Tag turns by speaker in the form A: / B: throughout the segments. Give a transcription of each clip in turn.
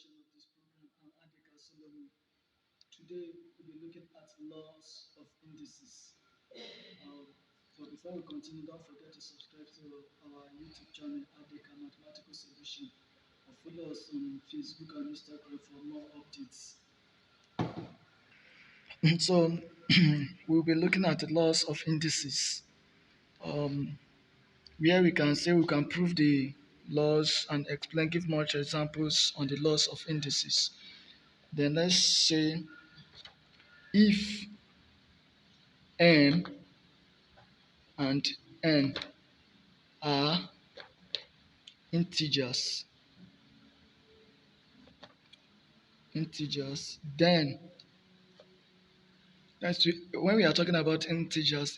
A: edition of this program. I'm Adeka Solomon. Today we'll be looking at laws of indices. Um, but before we continue, don't forget to subscribe to our YouTube channel, Adeka Mathematical Solution, or follow us on Facebook and Instagram for more updates. So we'll be looking at the laws of indices, um, where we can say we can prove the laws and explain, give much examples on the laws of indices. Then let's say if m and n are integers, then when we are talking about integers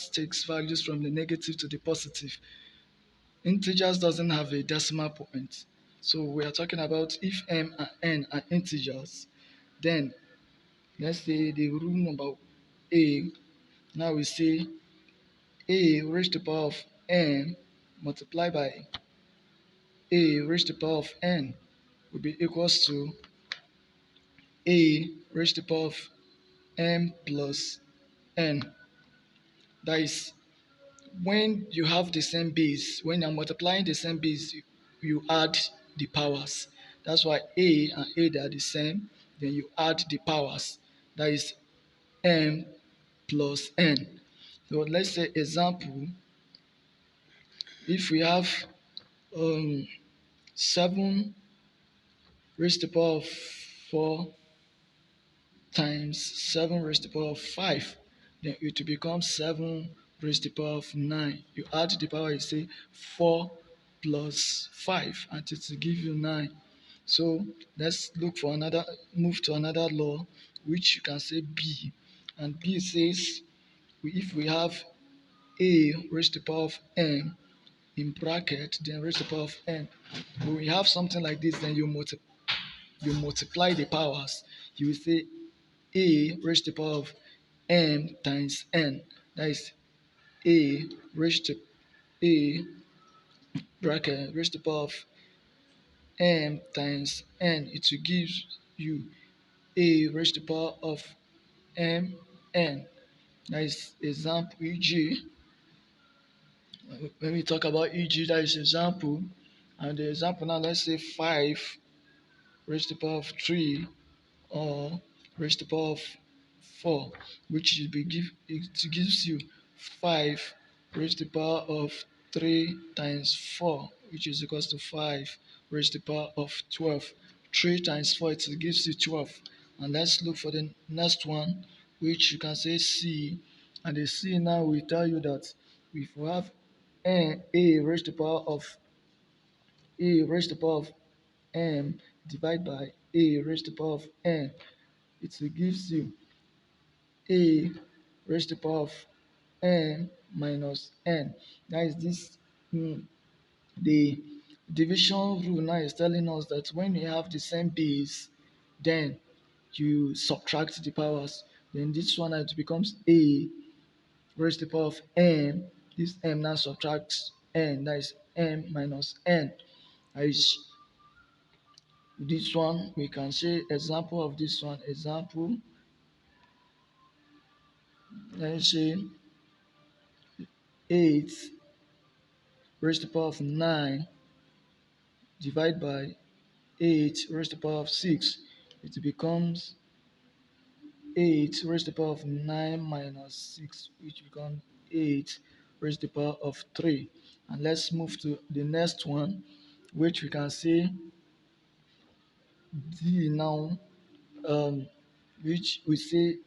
A: takes values from the negative to the positive. Integers doesn't have a decimal point. So we are talking about if m and n are integers, then let's say the rule number a, now we say a raised to the power of n multiplied by a raised to the power of n will be equals to a raised to the power of m plus n. That is, when you have the same base, when you're multiplying the same base, you add the powers. That's why a and a, they are the same. Then you add the powers. That is m plus n. So let's say example, if we have 7 raised to the power of 4 times 7 raised to the power of 5, then it will become 7 raised to the power of 9. You add the power, you say 4 plus 5, and it will give you 9. So let's move to another law, which you can say B. And B says if we have a raised to the power of n in bracket, then raised to the power of n. When we have something like this, then you multiply the powers. You will say a raised to the power of m times n. That is a raised to a bracket raised to the power of m times n. It will give you a raised to the power of m n. That is example e.g. When we talk about e.g., that is example. And the example now, let's say 5 raised to the power of 3 or raised to the power of 4, which it gives you 5 raised to the power of 3 times 4, which is equals to 5 raised to the power of 12. 3 times 4, it gives you 12. And let's look for the next one, which you can say C. And the C now will tell you that if we have a raised to the power of a raised to the power of m divided by a raised to the power of n, it gives you a raised to the power of n minus n. That is this. The division rule now is telling us that when you have the same base, then you subtract the powers. Then this one it becomes a raised to the power of m. This m now subtracts n. That is m minus n. That is this one. We can say example of this one. Example. Let's say 8 raised to the power of 9 divided by 8 raised to the power of 6. It becomes 8 raised to the power of 9 minus 6, which becomes 8 raised to the power of 3. And let's move to the next one, which we can say D now, which we say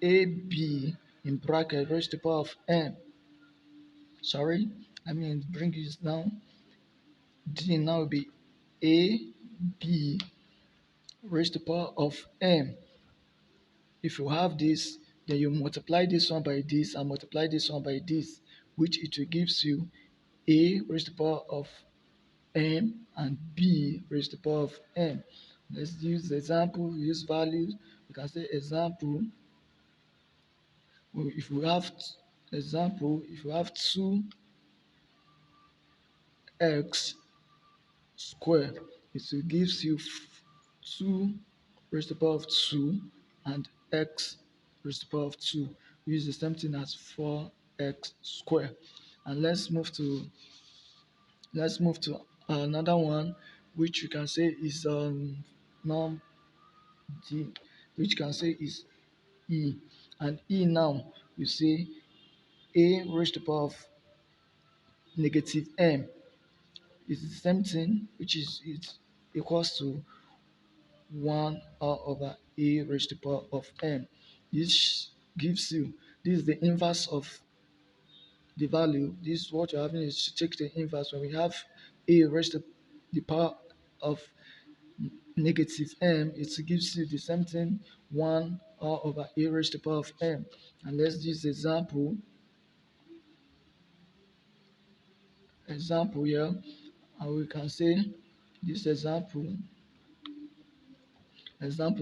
A: AB in bracket raised to the power of M. Sorry, bring this down. D now will be AB raised to the power of M. If you have this, then you multiply this one by this and multiply this one by this, which it will gives you a raised to the power of m and b raised to the power of m. Let's use example, use values. We can say example, if we have if we have 2x square it gives you 2 raised to the power of 2 and x raised to the power of 2, which is the same thing as 4x squared. And let's move to another one, which you can say is norm d, which you can say is e. And e now, you say a raised to the power of negative m is the same thing, which is it equals to 1 r over a raised to the power of m. This gives you, this is the inverse of the value. This, what you're having is to take the inverse. When we have a raised to the power of negative m, it gives you the same thing, 1 r over a raised to the power of m. And let's use example here, and we can say this example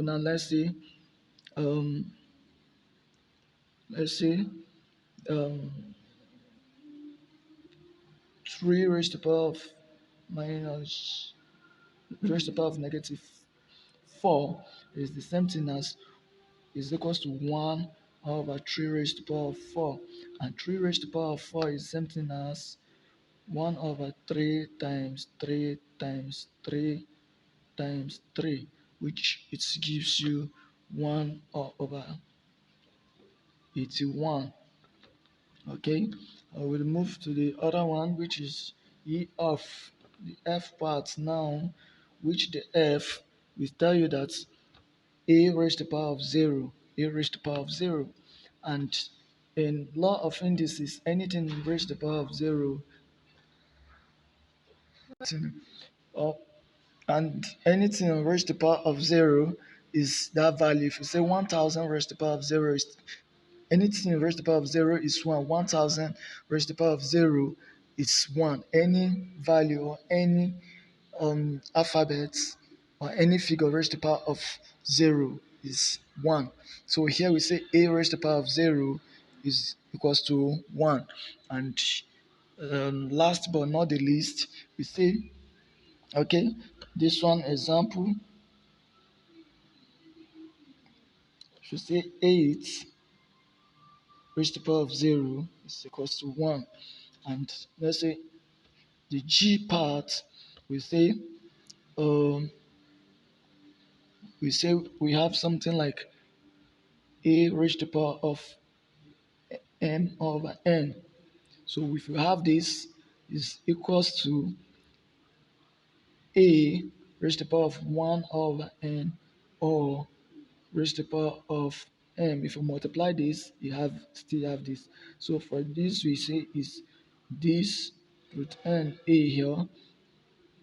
A: now, um let's say um 3 raised to the power of minus raised to the power of negative 4 is the same thing as, is equals to 1 over 3 raised to the power of 4, and 3 raised to the power of 4 is the same thing as 1 over 3 times 3 times 3 times 3, which it gives you 1 over 81. Okay, we'll move to the other one, which is EF, the F part now, which the F will tell you that a raised to the power of 0, a raised to the power of 0. And in law of indices, anything raised to the power of 0, or and anything raised to the power of 0 is that value. If you say 1000 raised to the power of 0 is, anything raised to the power of 0 is 1. 1000 raised to the power of 0 is 1. Any value or any alphabet or any figure raised to the power of 0 is 1. So here we say a raised to the power of 0 is equals to 1. And last but not the least, we say, okay, this one example should say 8 raised to the power of 0 is equals to 1. And let's say the G part, we say um, we have something like a raised to the power of m over n. So if you have this, is equals to a raised to the power of 1 over n, or raised to the power of m. If you multiply this, you still have this. So for this, we say is this root n a here,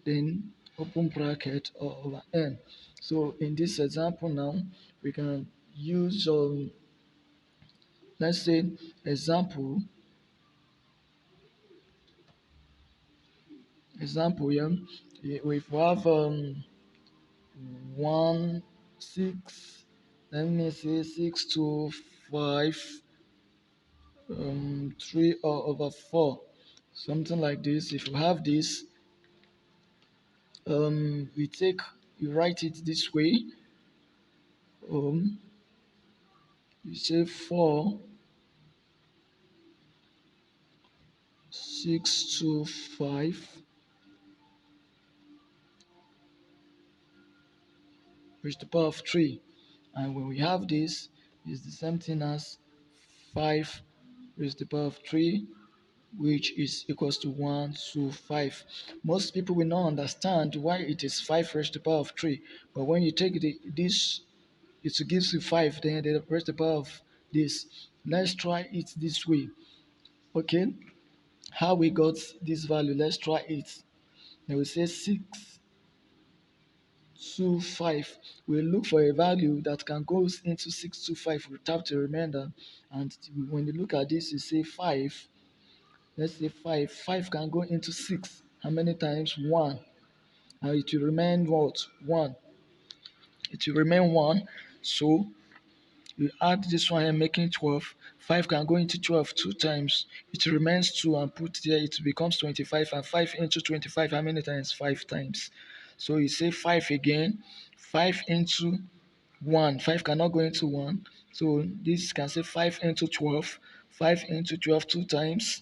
A: then open bracket or over n. So in this example now, we can use let's say example here. If we have 1 6, let me say 6 to 5 3 or over 4, something like this. If you have this, we take, you write it this way, um you say 4 6 to 5 raised to the power of 3. And when we have this, it's the same thing as 5 raised to the power of 3, which is equals to 1 to 5. Most people will not understand why it is 5 raised to the power of 3. But when you take this, it gives you 5, then the raised to the power of this. Let's try it this way. Okay, how we got this value, let's try it. Then we say 6 to 5. We look for a value that can go into 6 to 5 without a remainder. And when you look at this, you say 5. Let's say 5. 5 can go into 6. How many times? 1. And it will remain what? 1. It will remain 1. So you add this one and making 12. 5 can go into 12 2 times. It remains 2, and put there, it becomes 25. And 5 into 25, how many times? 5 times. So you say 5 again, 5 into 1. 5 cannot go into 1. So this can say 5 into 12. 5 into 12 two times.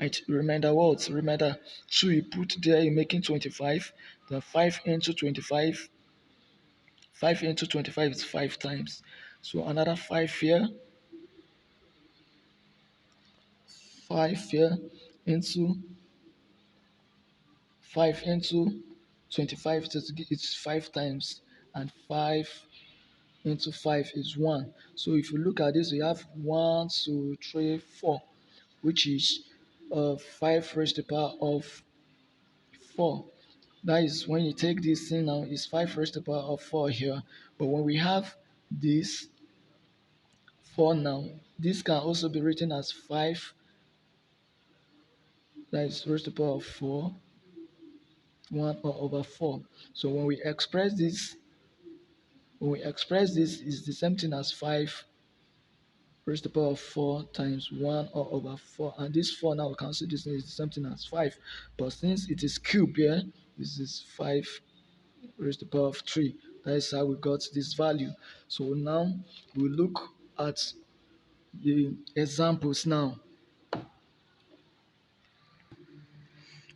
A: Right? Remember what? Remember 2 you put there, you're making 25. Then 5 into 25. 5 into 25 is 5 times. So another 5 here. 5 here into 5 into 25, it's 5 times, and 5 into 5 is 1. So if you look at this, we have 1, 2, 3, 4, which is 5 raised to the power of 4. That is when you take this thing now, it's 5 raised to the power of 4 here. But when we have this 4 now, this can also be written as 5, that is raised to the power of 4, 1 or over 4. So when we express this, is the same thing as 5 raised to the power of 4 times 1 or over 4. And this 4 now we cancel this thing, is the same thing as 5. But since it is cube here, this is 5 raised to the power of 3. That is how we got this value. So now we look at the examples now.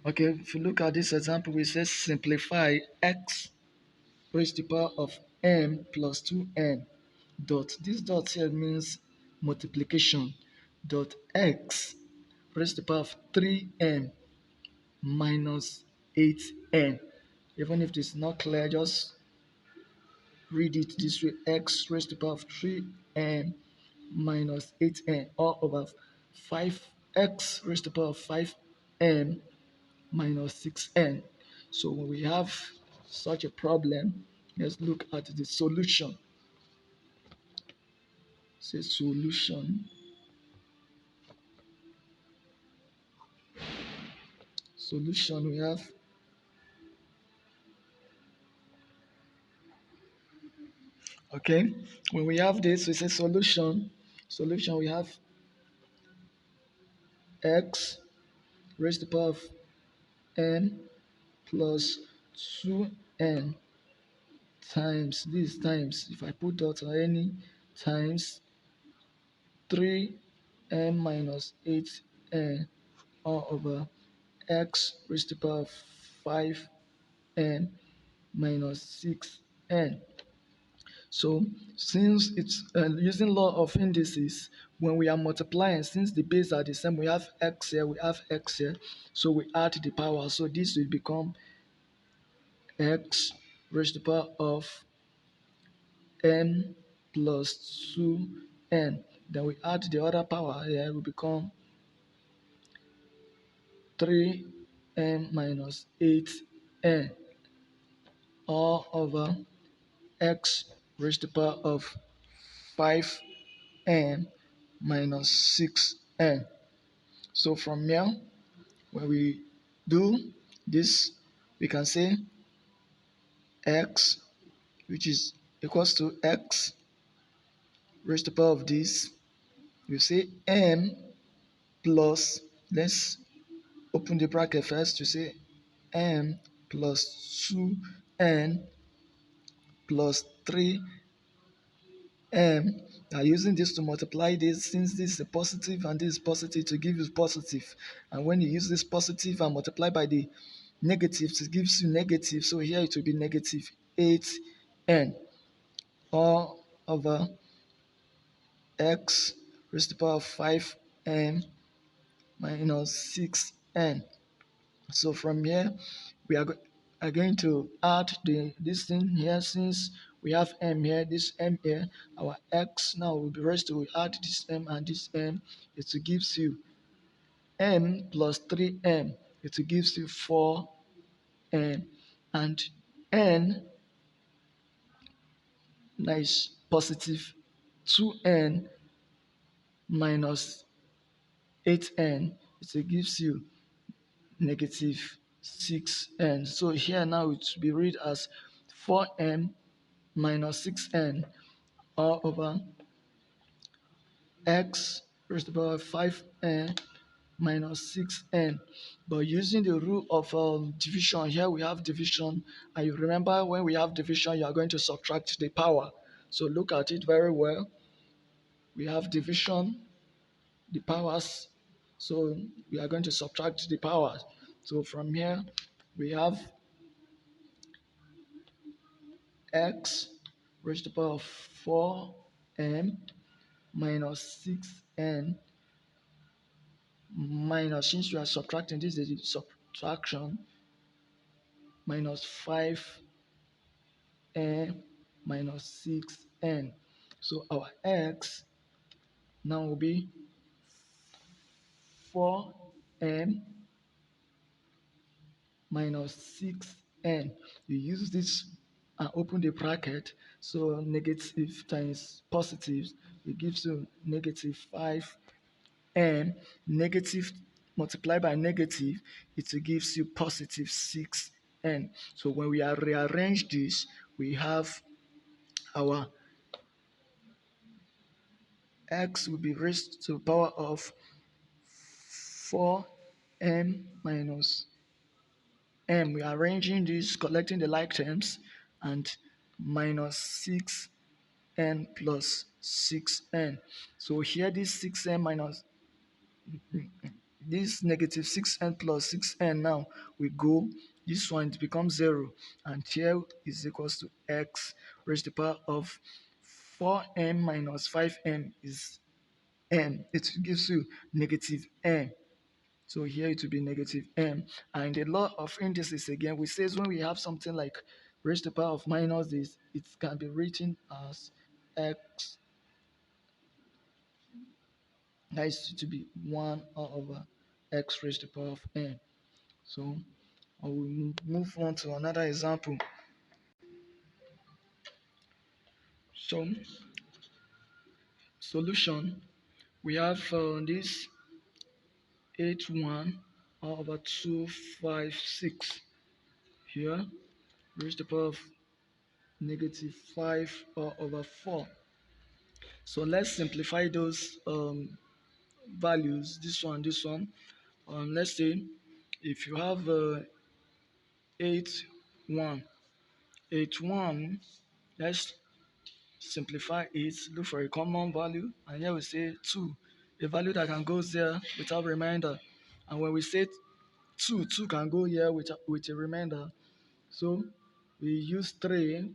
A: Okay, if you look at this example, we say simplify x raised to the power of m plus 2n dot. This dot here means multiplication. Dot x raised to the power of 3m minus 8n. Even if it's not clear, just read it this way: x raised to the power of 3m minus 8n all over 5x raised to the power of 5m minus 6n. So when we have such a problem, let's look at the solution. Say solution. Solution, we have okay. When we have this, we say solution. Solution, we have x raised to the power of n plus 2n times this times, if I put dot or any, times 3n minus 8n all over x raised to the power of 5n minus 6n. So since it's using law of indices, when we are multiplying, since the base are the same, we have x here, we have x here, so we add the power. So this will become x raised to the power of n plus 2n. Then we add the other power here, it will become 3n minus 8n all over x raised to the power of 5n minus 6n. So from here, when we do this, we can say x, which is equals to x raised to the power of this. We say m plus, let's open the bracket first to say m plus 2n plus 3m. Now using this to multiply this, since this is a positive and this is positive, to give you positive. And when you use this positive and multiply by the negatives, it gives you negative. So here it will be negative 8n all over x raised to the power of 5n minus 6n. So from here, we are going to add this thing here. Since we have m here, this m here, our x now will be raised to, we add this m and this m. It gives you m plus 3m. It gives you 4m. And n, that is positive 2n minus 8n. It gives you negative 6n. So here now it will be read as 4m minus 6n all over x raised to the power of 5n minus 6n. But using the rule of division, here we have division, and you remember when we have division, you are going to subtract the power. So look at it very well. We have division, the powers, so we are going to subtract the powers. So from here, we have x raised to the power of 4m minus 6n minus, since we are subtracting, this is the subtraction, minus 5n minus 6n. So our x now will be 4m minus 6n. You use this and open the bracket, so negative times positive, it gives you negative 5n. Negative multiplied by negative, it gives you positive 6n. So when we are rearrange this, we have our x will be raised to the power of 4m minus m. We are arranging this, collecting the like terms, and minus 6n plus 6n. So here this 6n minus this negative 6n plus 6n now we go, this one it becomes 0, and here is equals to x raised to the power of 4m minus 5m is m. It gives you negative m. So here it will be negative m. And the law of indices again, we says when we have something like raised to the power of minus this, it can be written as x, that is to be 1 over x raised to the power of n. So I will move on to another example. So solution, we have this 81 over 256 here raised to the power of negative 5 over 4. So let's simplify those values, this one, this one. Let's say if you have 8 1 8 1, let's simplify it, look for a common value, and here we say 2, a value that can go there without remainder. And when we say 2, 2 can go here with a remainder. So we use 3,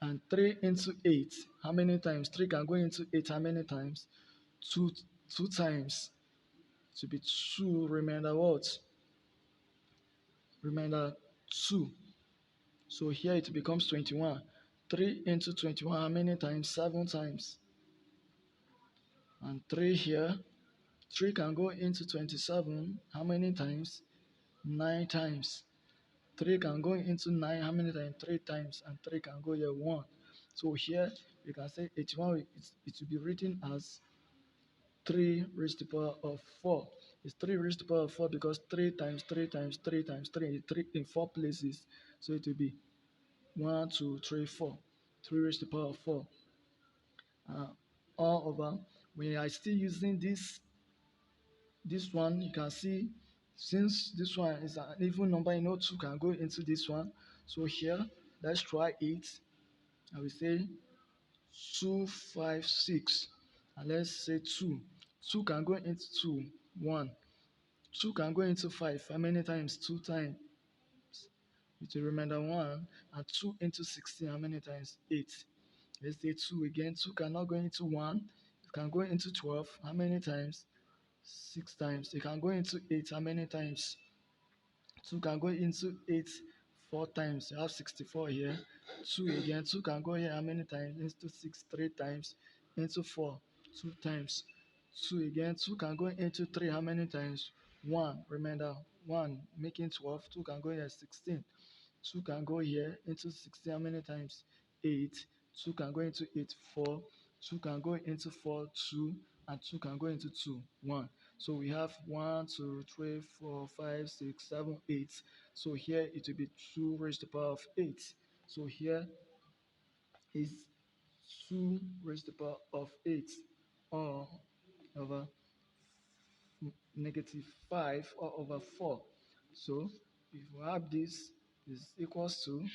A: and 3 into 8, how many times? 3 can go into 8, how many times? 2, 2 times. To be 2, remainder what? Remainder 2. So here it becomes 21. 3 into 21, how many times? 7 times. And 3 here, 3 can go into 27, how many times? 9 times. 3 can go into 9, how many times? 3 times. And 3 can go here 1. So here we can say 81, it will be written as 3 raised to the power of 4. It's 3 raised to the power of 4 because 3 times 3 times 3 times 3, 3 in 4 places. So it will be 1, 2, 3, 4. 3 raised to the power of 4. All over. We are still using this one, you can see, since this one is an even number, 2 can go into this one. So here, let's try it. I will say 256. And let's say 2. 2 can go into 2, 1. 2 can go into 5. How many times? 2 times. It will remainder 1. And 2 into 16. How many times? 8. Let's say 2 again. 2 cannot go into 1. It can go into 12. How many times? 6 times. It can go into 8. How many times? 2 can go into 8 4 times. You have 64 here. 2 again. 2 can go here how many times? Into 6 3 times. Into 4 2 times. 2 again. 2 can go into 3 how many times? 1. Remember 1 making 12. 2 can go here 16. 2 can go here into 16 how many times? 8. 2 can go into 8 4. 2 can go into 4 2, and 2 can go into 2 1. So we have 1 2 3 4 5 6 7 8. So here it will be 2 raised to the power of 8. So here is 2 raised to the power of 8 all over negative 5 all over 4. So if we have this is equals to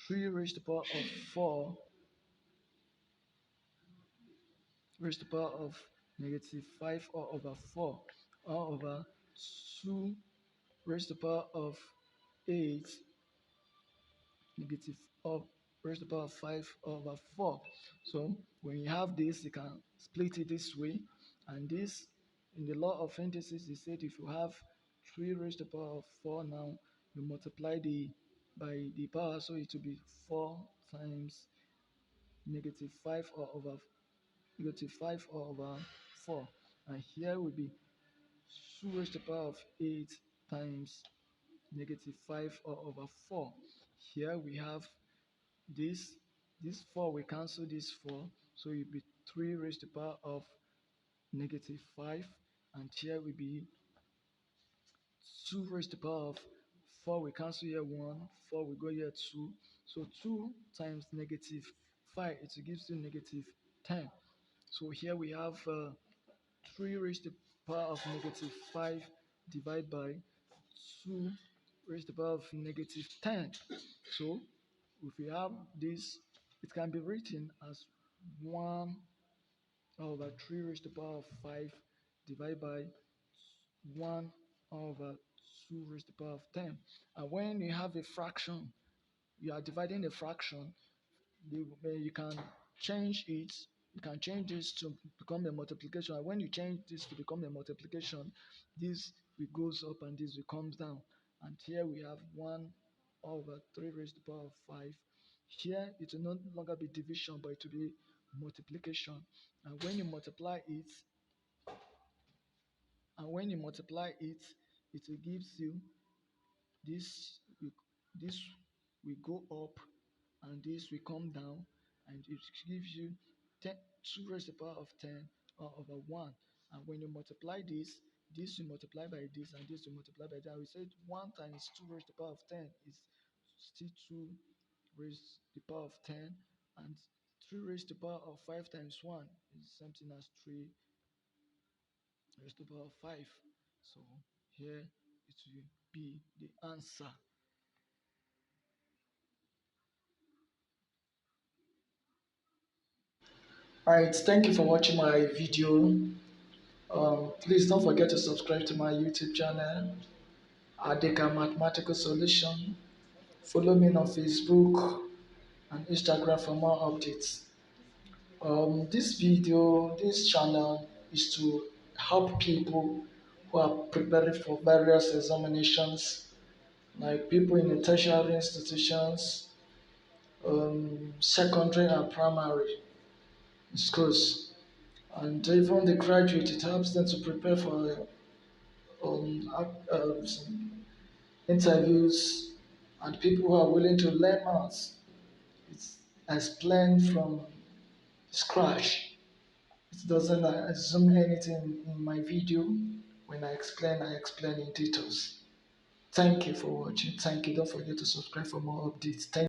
A: 3 raised to the power of 4 raised to the power of negative 5 all over 4 all over 2 raised to the power of 8 negative of raised to the power of 5 over 4. So when you have this, you can split it this way. And this, in the law of indices, they said if you have 3 raised to the power of 4 now, you multiply the by the power, so it will be 4 times negative 5 all over negative 5 all over 4. And here will be 2 raised to the power of 8 times negative 5 all over 4. Here we have this this 4 will cancel this 4, so it will be 3 raised to the power of negative 5, and here will be 2 raised to the power of 4 will cancel here 1, 4 will go here 2, so 2 times negative 5, it gives you negative 10. So here we have 3 raised to the power of negative 5 divided by 2 raised to the power of negative 10. So if we have this, it can be written as 1 over 3 raised to the power of 5 divided by 1 over 2 raised to the power of 10. And when you have a fraction, you are dividing a fraction, you can change it. You can change this to become a multiplication. And when you change this to become a multiplication, this will goes up and this will comes down. And here we have 1 over 3 raised to the power of 5. Here it will no longer be division, but it will be multiplication. And when you multiply it, it will gives you this will, this will go up and this will come down, and it gives you 10, 2 raised to the power of 10 all over 1. And when you multiply this will multiply by this and this will multiply by that. We said 1 times 2 raised to the power of 10 is still 2 raised to the power of 10, and 3 raised to the power of 5 times 1 is something as 3 raised to the power of 5. So here it will be the answer. Alright, thank you for watching my video. Please don't forget to subscribe to my YouTube channel, Adeka Mathematical Solution. Follow me on Facebook and Instagram for more updates. This channel is to help people who are preparing for various examinations, like people in the tertiary institutions, secondary and primary schools, and even the graduate. It helps them to prepare for some interviews, and people who are willing to learn maths. It's explained from scratch. It doesn't assume anything in my video. When I explain in details. Thank you for watching. Thank you. Don't forget to subscribe for more updates. Thank